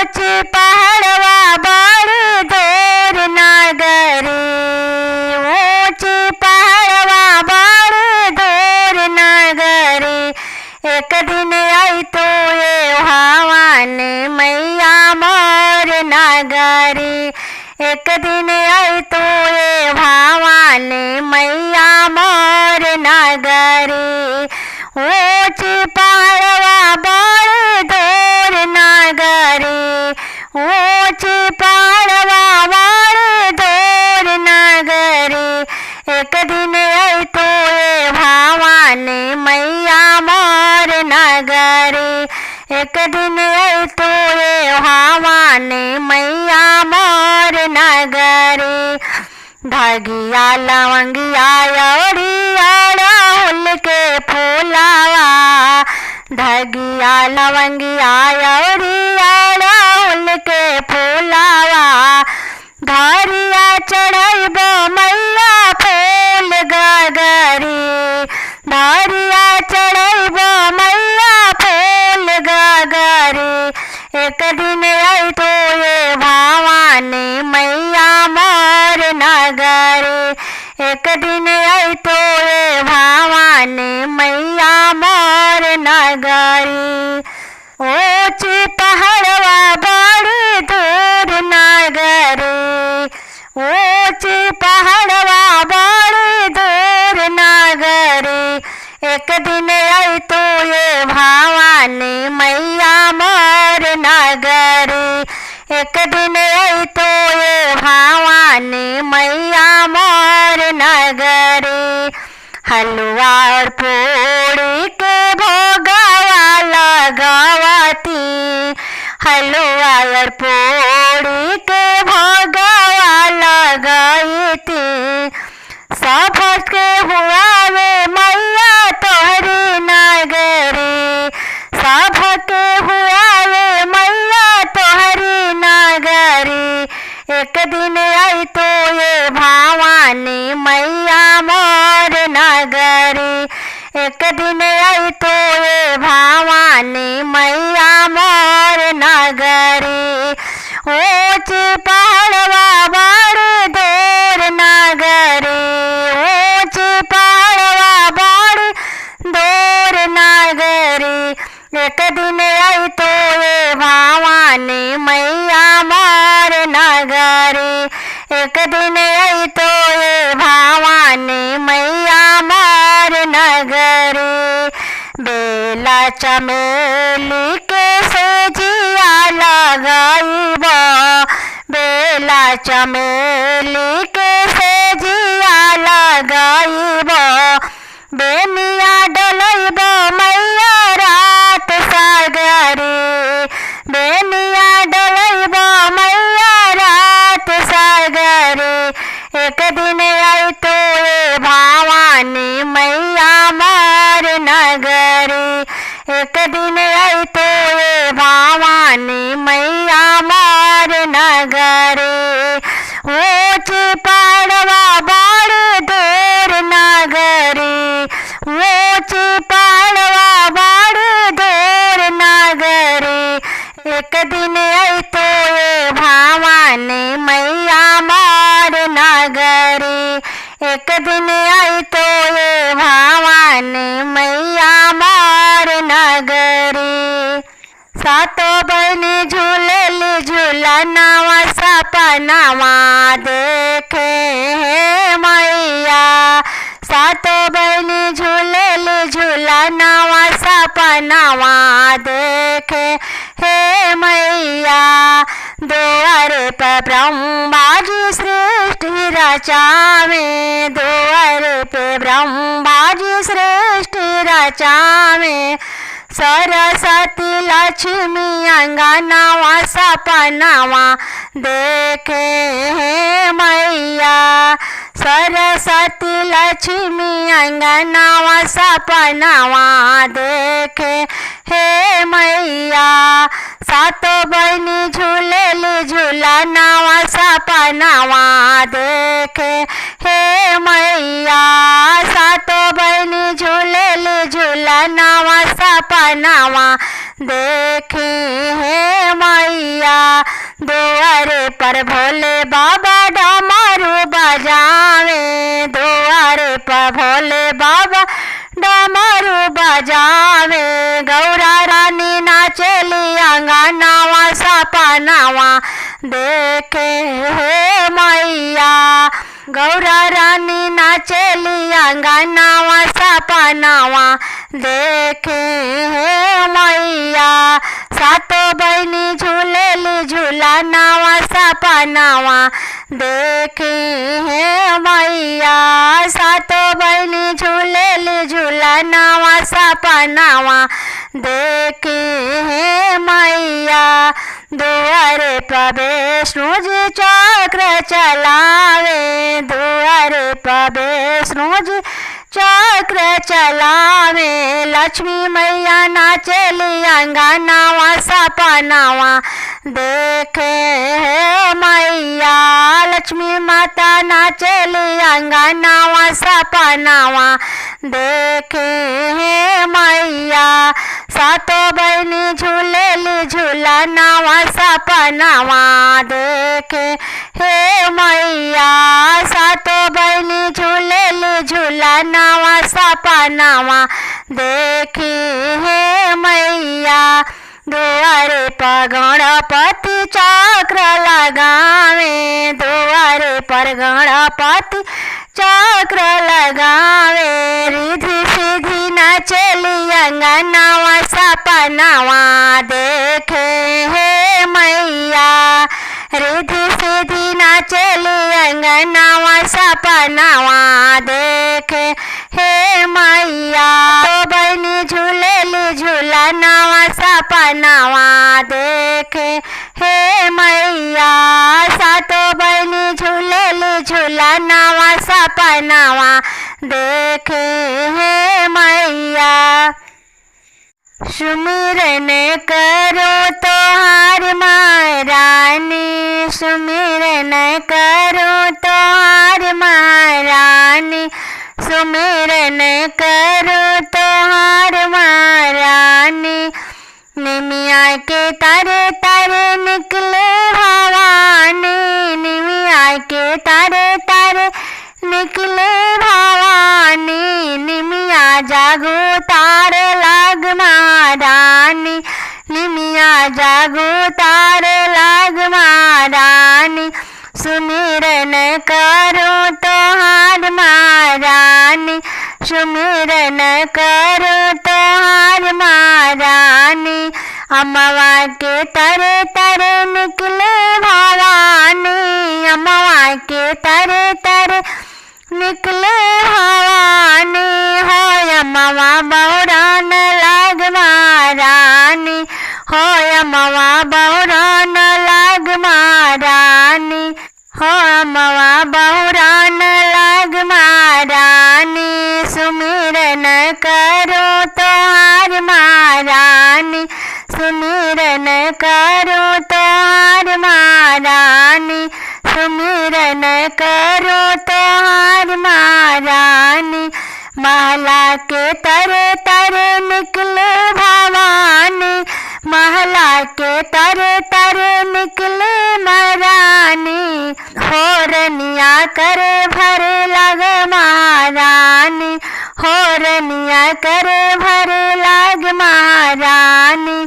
ऊंच पहाड़वा बड़ी दूर नगरी, ऊंच पहाड़वा बड़ी दूर नगरी। एक दिन आई तो ये भवानी मैया मोर नगरी, एक दिन आई तो ये भवानी मैया मोर नगरी। ऊंच पहाड़वा बड़ी दूर नगरी, ऊंच पहाड़वा बड़ी दूर नगरी। एक दिन आई तो ये भवानी मैया मोर नगरी, एक दिन आई तो ये भवानी मैया मोर नगरी। धगिया लवंगिया अड़िया राहुल के फूलावा, धगिया लवंगिया अड़िया राहुल के फूलावा। धरिया चढ़ैबो मैया फूल गगरी, धरिया चढ़ैबो मैया फूल गगरी। एक दिन आई तो ये भवानी मैया मोर नगरी, एक दिन आई तो ये भवानी मैया मोर नगरी। ऊंच पहाड़वा बड़ी दूर नगरी, ऊंच पहाड़वा बड़ी दूर नगरी। एक दिन आई तो ये भवानी मैया मोर नगरी, एक दिन आई तो ये भवानी मैया मोर नगरी। हलवा और पूड़ी के भोगवा लगवती, हलवा और पूड़ी के भोगवा लगईती। सफर के हुआ वे मैया तोहरी नगरी, सफर के हुआ वे मैया तोहरी नगरी। एक दिन आई तो ये भवानी मैया मोर नगरी, एक दिन आई तो ये भवानी मैया मोर नगरी। ऊंच पहाड़वा बड़ी दूर नगरी, ऊंच पहाड़वा बड़ी दूर नगरी। एक दिन आई तो ये भवानी मैया मोर नगरी, एक दिन आई तो ये भवानी मैया मोर नगरी। बेला चमेली के सेजिया लगाईबो, बेला चमेली के सेजिया लगाईबो। बेनिया डलैबो मैया रात सागरी, बेनिया डलैबो मैया रात सागरी। एक दिन आई तो ये भवानी मैया मोर नगरी, एक दिन आई तो ये भवानी मैया मोर नगरी। ऊंच पहाड़वा बड़ी दूर नगरी, ऊंच पहाड़वा बड़ी दूर नगरी। एक दिन आई तो ये भवानी मैया मोर नगरी, एक दिन आई तो ये भवानी मैया मोर नगरी। सातो बहनी झूलेली झूलनावा सपनावा देखे हे मैया, सातो बहनी झूलेली झूलनावा सपनावा देखे हे मैया। द्वारे पे ब्रह्मा जी सृष्टि रचावे, द्वारे पे ब्रह्मा जी सृष्टि रचावे। सरस्वती लक्ष्मी अंगनावा सपनावा देखे हे मैया, सरस्वती लक्ष्मी अंगनावा सपनावा देखे हे मैया। सातो बहनी झूलेली झूलनावा सपनावा देखे हे मैया, सातो बहनी झूलेली झूलनावा सपनावा देखे हे मैया। भोले बाबा डमरू बजावे, दुआरे पर भोले बाबा डमरू बजावे। गौरा रानी नाचली अंगनावा सपनावा देखे हे मैया, गौरा रानी नाचली अंगनावा सपनावा देखे हे मैया। सातो बहनी झूलेली झूलनावा सपनावा देखे हे मैया, सातो बहनी झूलेली झूलनावा सपनावा देखे हे मैया। दुआरे पर विष्णु जी चक्र चलावे, दुआरे पर विष्णु जी चक्र चलावे। लक्ष्मी मैया नाचली अंगनावा सपनावा देखे हे मैया, लक्ष्मी माता नाचली अंगनावा सपनावा देखे हे मैया। सातो बहनी झूलेली झूलनावा सपनावा देखे हे मैया, सातो बहनी झूलेली झूलनावा सपनावा देखे हे मैया। दुआरे पर गणपति चक्र लगावे, दुआरे पर गणपति चक्र लगावे। रिधि सिद्धि नाचली अंगनावा सपनावा देखे हे मैया, रिधि सिद्धि नाचली अंगनावा सपनावा देखे हे मैया। तो बहनी झूलेली झूलनावा सपनावा देखे हे मैया, सातो बहनी झूलेली झूलनावा सपनावा देखे हे मैया। सुमिरन करो तोहार महारानी, सुमिरन करो तोहार महारानी, सुमिरन करो तोहार महारानी। निमिया के तारे तारे निकले भवानी, निमिया के तारे तारे निकले भवानी। निमिया जागो तार लाग महारानी, निमिया जागो तार लाग महारानी। सुमिरन करो तोहार महारानी, सुमिरन करो तोहार महारानी। अमवा के तरे तरे निकले भवानी, अमवा के तरे तरे निकले भवानी। हो अमवा बहुरान लाग महारानी, हो अमवा बहुरान लाग महारानी, हो अमवा बहुरान लाग महारानी। सुमिरन करो तोहार महारानी, सुमिरन करो तोहार महारानी, सुमिरन करो तोहार महारानी। महला के तरे तरे निकले भवानी, महला के तरे तरे निकले महारानी। होरनिया करे भरे लग महारानी, होरनिया करे भरे लग महारानी,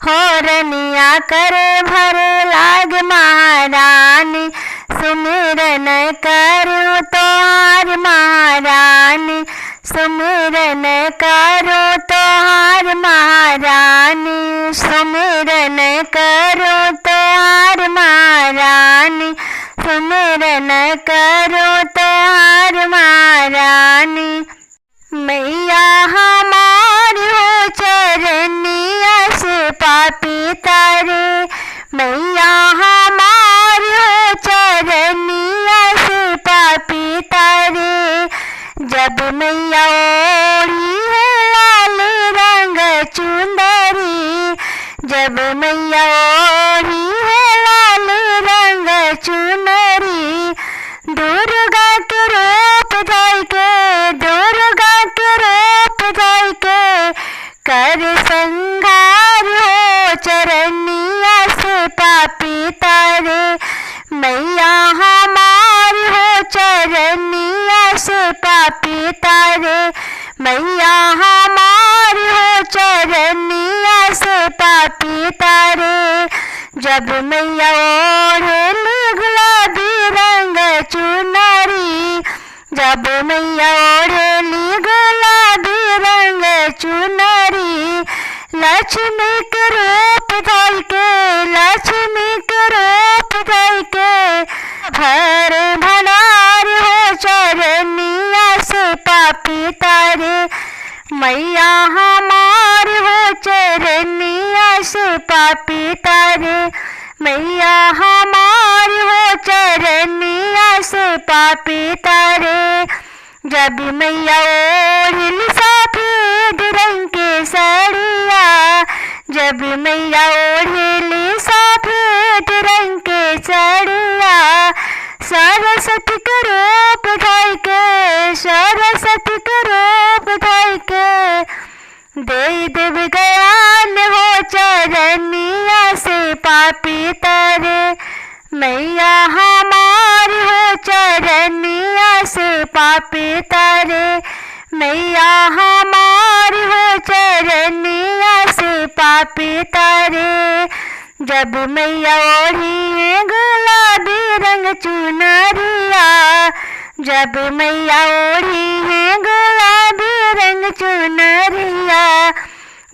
होरनिया करे भरे लग महारानी। सुमिरन करो तोहार महारानी, सुमिरन करो तोहार महारानी, सुमिरन करो तोहार महारानी, सुमिरन करो तोहार महारानी। मैया हमारी हो चरनिया से पापी तारे, मैया हमारी हो चरनिया से पापी तारे। जब मैया ओढ़ी है लाल रंग चुंदरी, जब मैया ओढ़ी है लाल रंग चुनरी। दुर्गा के रूप धर के, दुर्गा के रूप धर के कर संहार हो चरनिया से पापी मैया हमारी हो चरनिया से पापी तारे, मैया हमारी हो चरनिया से पापी तारे। जब मैया ओढ़ेली गुलाबी रंग चुनरी, जब मैया ओढ़ेली गुलाबी रंग चुनरी, लक्ष्मी के रूप धर के, लक्ष्मी के रूप धर के, भर भंडार हो चरनिया से पापी तारे। मैया हमारी हो चरनिया से पापी तारे, मैया हमारी हो चरनिया से पापी तारे। जब मैया ओढ़िली सफेद रंग के साड़िया, जब मैया ओढ़िली सफेद रंग के साड़िया, सरस्वती के रूप धर के, सरस्वती के रूप धर के, दे देव ज्ञान हो चरनिया से पापी तारे। मैया हमारी हो चरनिया से पापी तारे, मैया हमारी हो चरनिया से पापी तारे। जब मैया ओढ़ी गुलाबी रंग चुनरिया, जब मैया ओढ़ी गुलाबी रंग चुनरिया,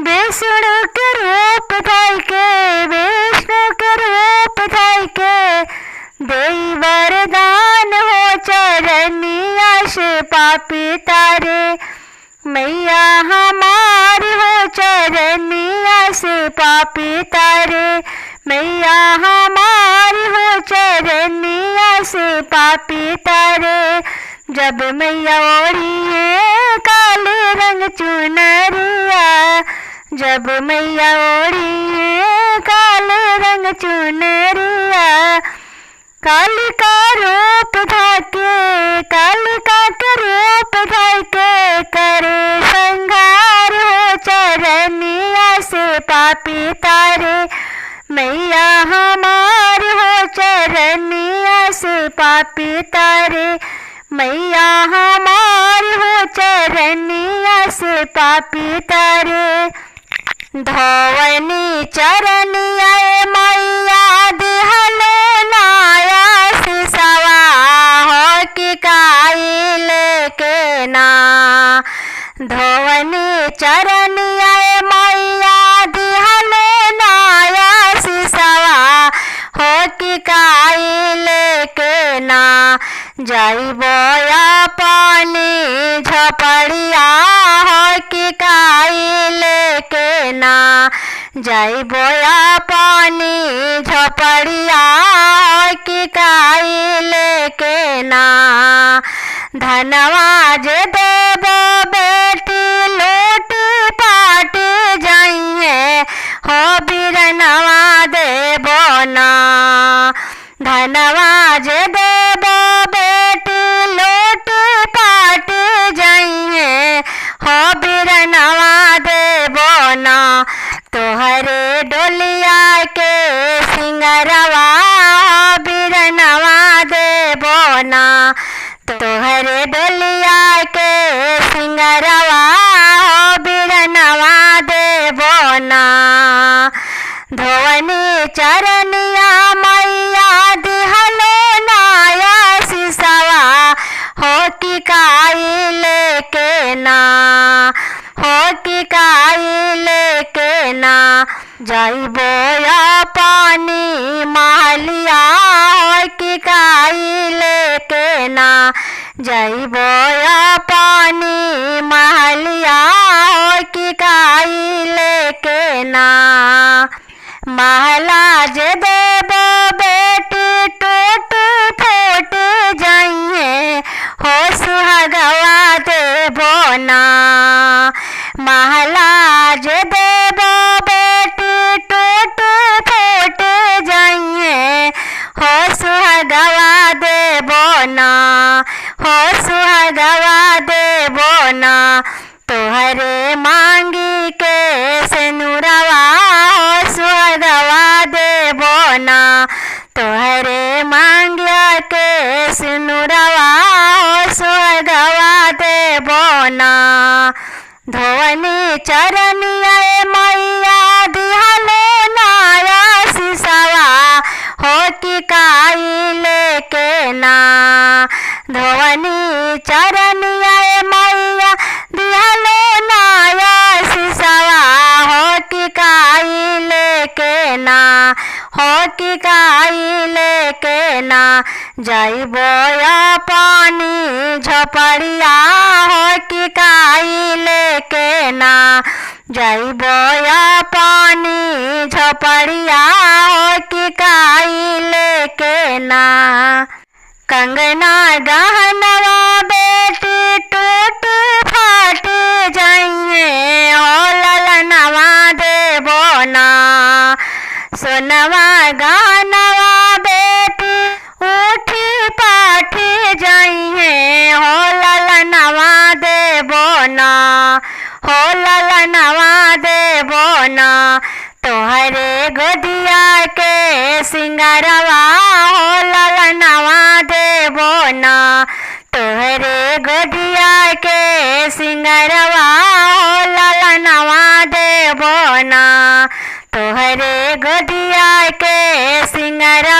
विष्णु के रूप धर के, विष्णु के रूप धर के, देई वरदान हो चरनिया से पापी तारे। मैया हमारी हो चरनिया से पापी तारे, मैया हमारी हो चरनिया से पापी तारे। जब मैया ओढ़ी है काले रंग चुनरिया, जब मैया ओढ़ी है काले रंग चुनरिया, कालिका रूप धाके, कालिका के रूप धाके, करे संघार हो चरनिया से पापी तारे। मैया हमारी हो चरनिया से पापी तारे, मैया हमारी हो चरनिया से पापी तारे। धोवनी चरनिया मैया दिहले नाया सिसवा, हो कि काई लेके ना, धोवनी चरनिया मैया दिहले नाया सिसवा, हो कि काई लेके ना, जाइबोया पानी झपड़िया, हो कि काई लेके ना, जाइबोया पानी झपड़िया, हो कि काई लेके ना। धनवा जे देबो बेटी लूटी पाटी जाइए, हो बिरनवा देबो ना, धनवा जे देबो बेटी लूटी पाटी जाइए, हो बिरनवा देबो ना। तोहरे डोलिया के सिंगरवा, हो बिरनवा देबो ना, तोहरे डोलिया के सिंगरवा, हो बिरनवा देबो ना। धोवनी चरनिया मैया दिहले नाया सिसवा, हो कि काई लेके ना, हो कि काई लेके ना, जाइबोया पानी महलिया, हो कि काई लेके ना, जाइबोया पानी महलिया, हो कि काई लेके ना। महला जे देबो बेटी टूट फूट जाइए, हो सुहागवा देबो ना, महला जे देबो बेटी टूट फूट जाइए, हो सुहागवा देबो ना, हो सुहागवा देबो ना। तोहरे मांगी के सिनुरवा, हो सुहागवा देबो चरनिया मैया दिहले नाया सिसवा हो कि काई लेके ना धोवनी चरनिया मैया दिहले नाया सिसवा हो कि काई लेके ना हो कि काई लेके ना जाइबो या पानी झपड़िया हो कि काई लेके ना जाइबो या पानी झपड़िया हो कि काई लेके ना कंगना गहनवा बेटी टूट फाट जाइए हो ललनवा देबो ना सोनवा गहनवा बेटी उठी पाठ जाइए हो ललनवा देबो ना हो ललनवा देबो ना तोहरे गोदिया के सिंगारवा हो ललनवा देबो ना तोहरे गोदिया के सिंगारवा हो ललनवा देबो ना तोहरे गोदिया के सिंगारवा